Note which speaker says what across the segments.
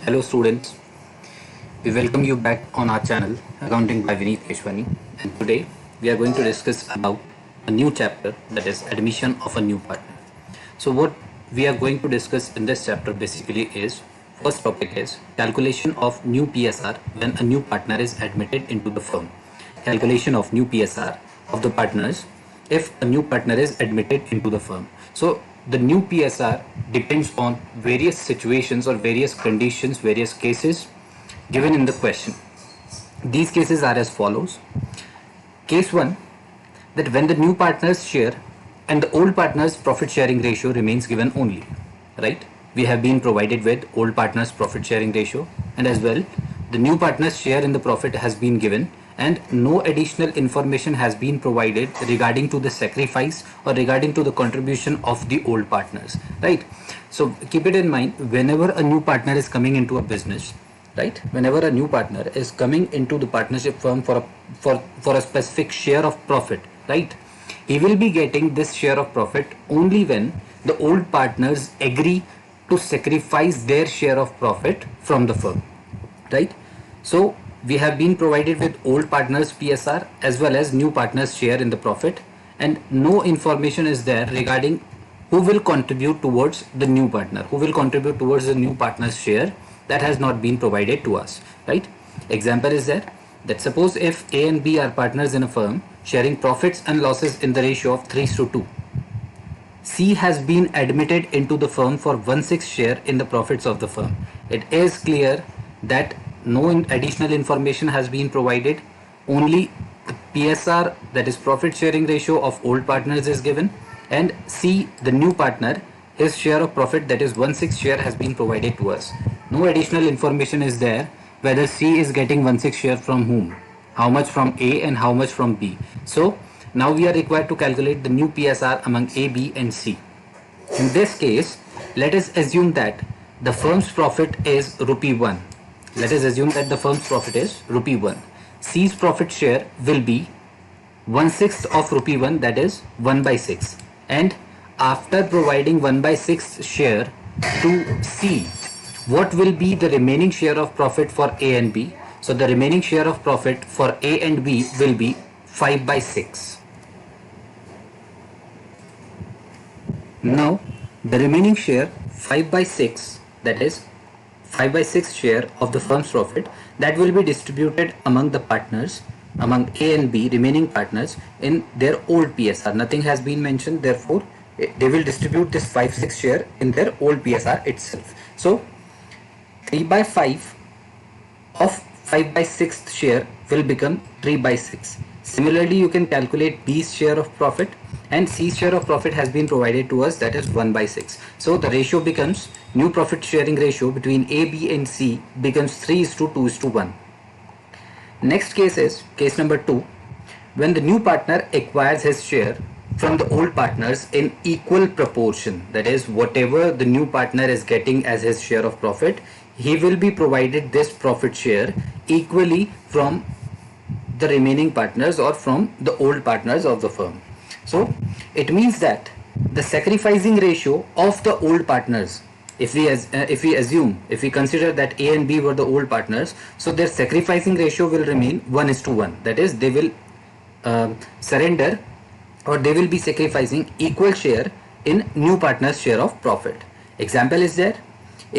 Speaker 1: Hello students, we welcome you back on our channel Accounting by VineetKeshwani, and today we are going to discuss about a new chapter, that is admission of a new partner. So what we are going to discuss in this chapter basically is, first topic is calculation of new PSR when a new partner is admitted into the firm. Calculation of new PSR of the partners if a new partner is admitted into the firm. So the new PSR depends on various situations or various conditions, various cases given in the question. These cases are as follows. Case 1, that when the new partners share and the old partners profit sharing ratio remains given only, right? We have been provided with old partners profit sharing ratio, and as well the new partners share in the profit has been given, and no additional information has been provided regarding to the sacrifice or regarding to the contribution of the old partners, right? So keep it in mind, whenever a new partner is coming into a business, right, whenever a new partner is coming into the partnership firm for a specific share of profit, right, he will be getting this share of profit only when the old partners agree to sacrifice their share of profit from the firm, right? So we have been provided with old partners PSR as well as new partners share in the profit, and no information is there regarding who will contribute towards the new partner, who will contribute towards the new partner's share. That has not been provided to us, right? Example is there, that suppose if A and B are partners in a firm sharing profits and losses in the ratio of 3:2. C has been admitted into the firm for 1/6 share in the profits of the firm. It is clear that no additional information has been provided, only the PSR, that is profit sharing ratio of old partners, is given, and C, the new partner, his share of profit, that is 1/6 share, has been provided to us. No additional information is there whether C is getting 1/6 share from whom, how much from A and how much from B. So now we are required to calculate the new PSR among A, B and C. In this case, let us assume that the firm's profit is rupee 1. Let us assume that the firm's profit is rupee 1. C's profit share will be 1/6 of rupee 1, that is 1/6. And after providing 1/6 share to C, what will be the remaining share of profit for A and B? So the remaining share of profit for A and B will be 5/6. Now the remaining share 5/6, that is 5/6 share of the firm's profit, that will be distributed among the partners, among A and B remaining partners, in their old PSR. Nothing has been mentioned, therefore they will distribute this 5/6 share in their old PSR itself. So 3/5 of 5/6 share will become 3/6. Similarly, you can calculate B's share of profit, and C's share of profit has been provided to us, that is 1/6. So the ratio becomes, new profit sharing ratio between A, B and C becomes 3:2:1. Next case is case number 2, when the new partner acquires his share from the old partners in equal proportion, that is whatever the new partner is getting as his share of profit, he will be provided this profit share equally from the remaining partners or from the old partners of the firm. So it means that the sacrificing ratio of the old partners, if we consider that A and B were the old partners, so their sacrificing ratio will remain 1:1. That is, they will surrender, or they will be sacrificing equal share in new partner's share of profit. Example is there,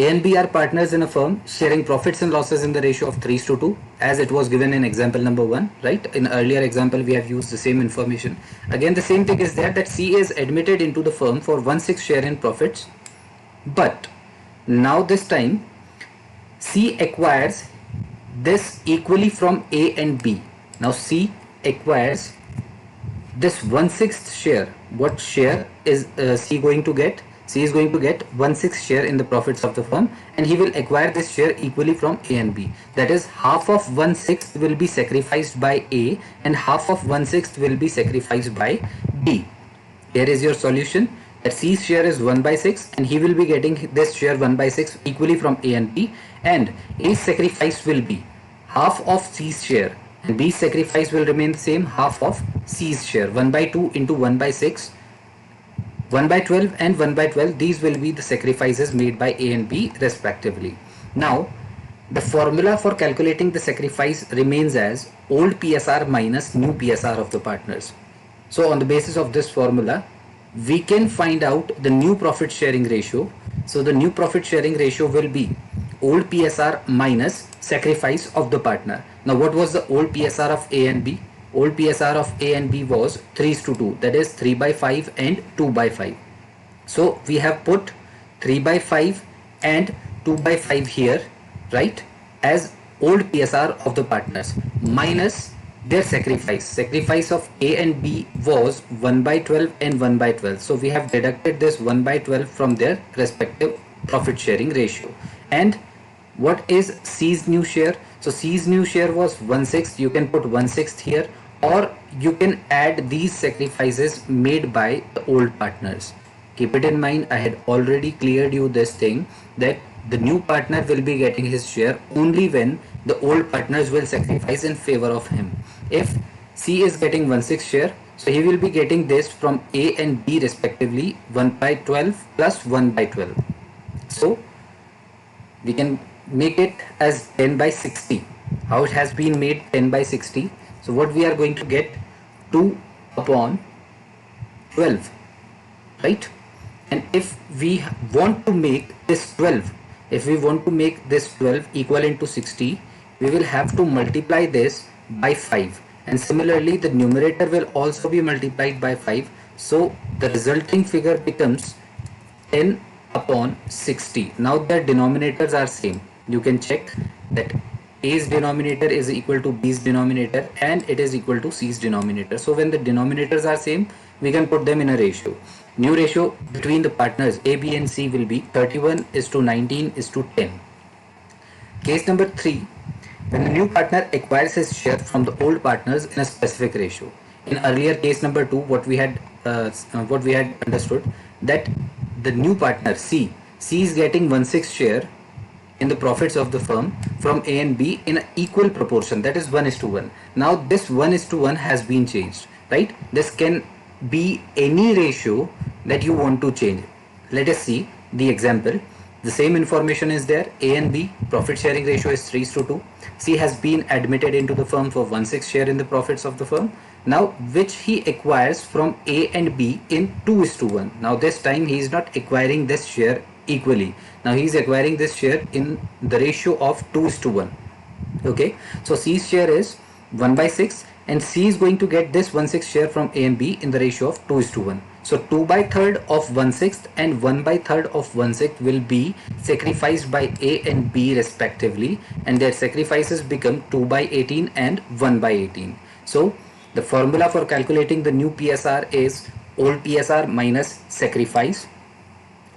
Speaker 1: A and B are partners in a firm sharing profits and losses in the ratio of 3:2, as it was given in example number 1, right? In earlier example we have used the same information. Again the same thing is there, that C is admitted into the firm for 1/6 share in profits, but now this time C acquires this equally from A and B. Now C acquires this 1/6 share. What share is C going to get? C is going to get 1/6 share in the profits of the firm, and he will acquire this share equally from A and B. That is, half of 1/6 will be sacrificed by A and half of 1/6 will be sacrificed by B. Here is your solution, that C's share is 1/6 and he will be getting this share 1/6 equally from A and B, and A's sacrifice will be half of C's share and B's sacrifice will remain the same, half of C's share, 1/2 into 1/6. 1/12 and 1/12, these will be the sacrifices made by A and B respectively. Now, the formula for calculating the sacrifice remains as old PSR minus new PSR of the partners. So on the basis of this formula, we can find out the new profit sharing ratio. So the new profit sharing ratio will be old PSR minus sacrifice of the partner. Now what was the old PSR of A and B? Old PSR of A and B was 3:2, that is 3 by 5 and 2 by 5. So we have put 3 by 5 and 2 by 5 here, right, as old PSR of the partners minus their sacrifice. Sacrifice of A and B was 1 by 12 and 1 by 12. So we have deducted this 1 by 12 from their respective profit sharing ratio. And what is C's new share? So C's new share was 1/6. You can put 1/6 here, or you can add these sacrifices made by the old partners. Keep it in mind, I had already cleared you this thing, that the new partner will be getting his share only when the old partners will sacrifice in favor of him. If C is getting 1/6 share, so he will be getting this from A and B respectively, 1 by 12 plus 1 by 12. So we can make it as 10 by 60. How it has been made 10 by 60? So what we are going to get, 2 upon 12, right? And if we want to make this 12, if we want to make this 12 equivalent to 60, we will have to multiply this by 5, and similarly the numerator will also be multiplied by 5. So the resulting figure becomes 10 upon 60. Now their denominators are same. You can check that A's denominator is equal to B's denominator and it is equal to C's denominator. So when the denominators are same, we can put them in a ratio. New ratio between the partners A, B and C will be 31:19:10. Case number 3, when the new partner acquires his share from the old partners in a specific ratio. In earlier case number 2, what we had understood, that the new partner C is getting 1/6 share in the profits of the firm from A and B in an equal proportion, that is 1:1. Now this 1:1 has been changed, right? This can be any ratio that you want to change. Let us see the example. The same information is there. A and B profit sharing ratio is 3:2. C has been admitted into the firm for 1/6 share in the profits of the firm. Now which he acquires from A and B in 2:1. Now this time he is not acquiring this share equally. Now he is acquiring this share in the ratio of 2:1. Okay, so C's share is 1 by 6 and C is going to get this 1/6 share from A and B in the ratio of 2:1. So 2 by 3rd of 1/6 and 1 by 3rd of 1/6 will be sacrificed by A and B respectively, and their sacrifices become 2 by 18 and 1 by 18. So the formula for calculating the new PSR is old PSR minus sacrifice.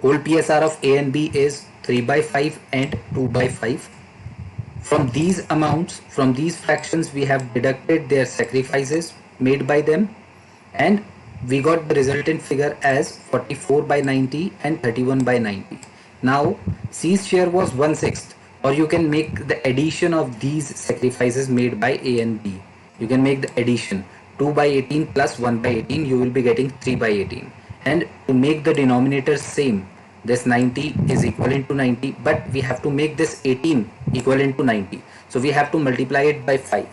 Speaker 1: Old PSR of A and B is 3 by 5 and 2 by 5. From these amounts, from these fractions, we have deducted their sacrifices made by them, and we got the resultant figure as 44 by 90 and 31 by 90. Now C's share was 1/6, or you can make the addition of these sacrifices made by A and B. You can make the addition, 2 by 18 plus 1 by 18, you will be getting 3 by 18. And to make the denominators same, this 90 is equivalent to 90, but we have to make this 18 equivalent to 90. So we have to multiply it by 5.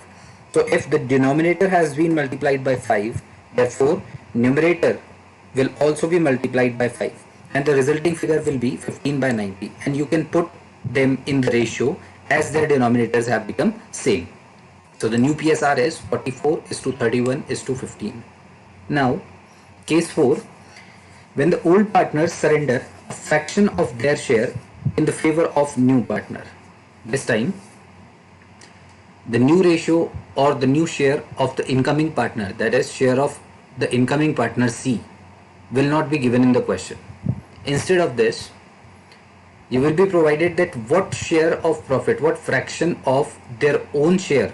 Speaker 1: So if the denominator has been multiplied by 5, therefore numerator will also be multiplied by 5, and the resulting figure will be 15 by 90, and you can put them in the ratio as their denominators have become same. So the new PSR is 44:31:15. Now case 4, when the old partners surrender a fraction of their share in the favor of new partner. This time the new ratio or the new share of the incoming partner, that is share of the incoming partner C, will not be given in the question. Instead of this, you will be provided that what share of profit, what fraction of their own share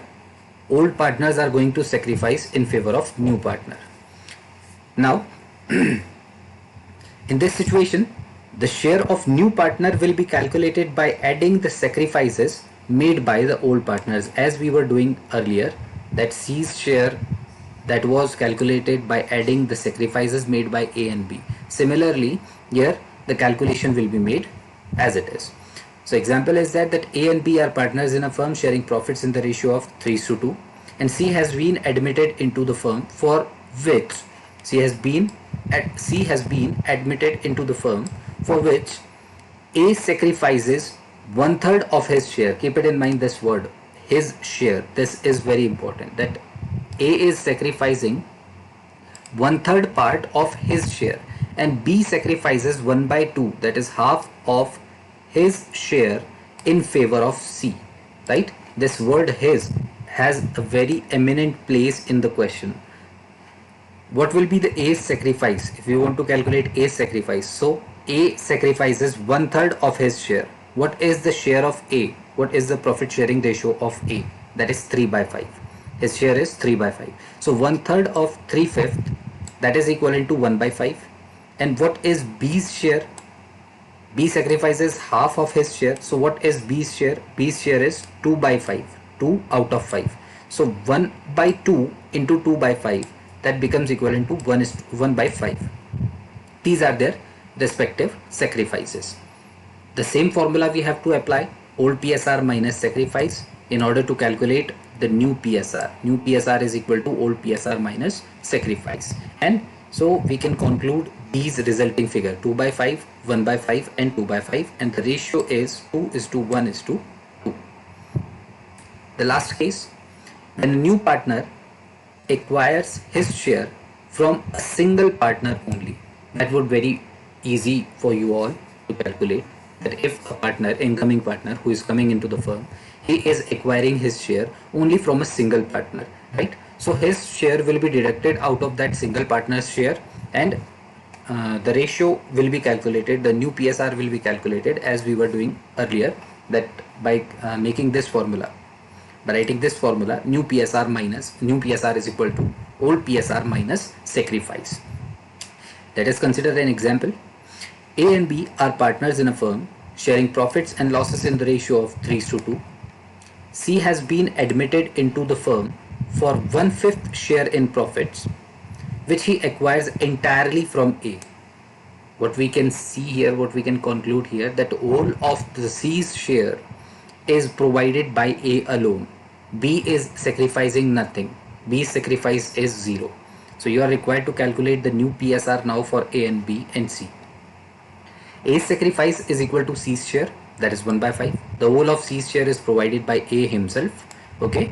Speaker 1: old partners are going to sacrifice in favor of new partner. Now in this situation, the share of new partner will be calculated by adding the sacrifices made by the old partners, as we were doing earlier, that C's share that was calculated by adding the sacrifices made by A and B. Similarly, here the calculation will be made as it is. So example is that A and B are partners in a firm sharing profits in the ratio of 3:2, and C has been admitted into the firm for which C has been admitted into the firm for which A sacrifices one third of his share. Keep it in mind, this word, his share. This is very important, that A is sacrificing one third part of his share and B sacrifices 1/2, that is half of his share in favor of C, right? This word his has a very eminent place in the question. What will be the A's sacrifice if you want to calculate A's sacrifice? So A sacrifices one third of his share. What is the share of A? What is the profit sharing ratio of A? That is 3/5. His share is 3/5. So one third of 3/5, that is equivalent to 1/5. And what is B's share? B sacrifices half of his share. So what is B's share? B's share is 2/5. 2 out of 5. So 1/2 into 2/5, that becomes equivalent to 1/5. These are their respective sacrifices. The same formula we have to apply, old PSR minus sacrifice, in order to calculate the new PSR. New PSR is equal to old PSR minus sacrifice. And so we can conclude these resulting figure 2/5, 1/5 and 2/5, and the ratio is 2:1:2. The last case, when a new partner acquires his share from a single partner only. That would very easy for you all to calculate, that if a partner, incoming partner who is coming into the firm, he is acquiring his share only from a single partner, right? So his share will be deducted out of that single partner's share, and the ratio will be calculated, the new PSR will be calculated as we were doing earlier, that by making this formula, by writing this formula, new PSR is equal to old PSR minus sacrifice. Let us consider an example. A and B are partners in a firm sharing profits and losses in the ratio of 3:2. C has been admitted into the firm for 1/5 share in profits, which he acquires entirely from A. What we can see here, what we can conclude here, that all of the C's share is provided by A alone. B is sacrificing nothing. B's sacrifice is 0. So you are required to calculate the new PSR now for A and B and C. A's sacrifice is equal to C's share, that is 1/5. The whole of C's share is provided by A himself. Okay,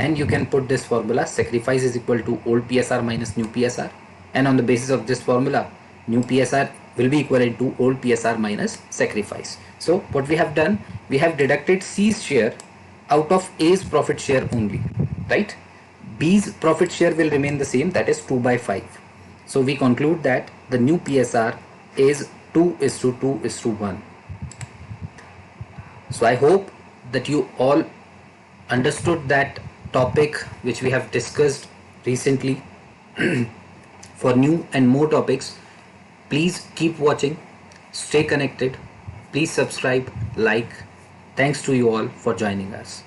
Speaker 1: and you can put this formula, sacrifice is equal to old PSR minus new PSR, and on the basis of this formula, new PSR will be equivalent to old PSR minus sacrifice. So what we have done, we have deducted C's share out of A's profit share only, right? B's profit share will remain the same, that is 2/5. So we conclude that the new PSR is 2:2:1. So I hope that you all understood that topic which we have discussed recently. For new and more topics, please keep watching, stay connected, please subscribe, like. Thanks to you all for joining us.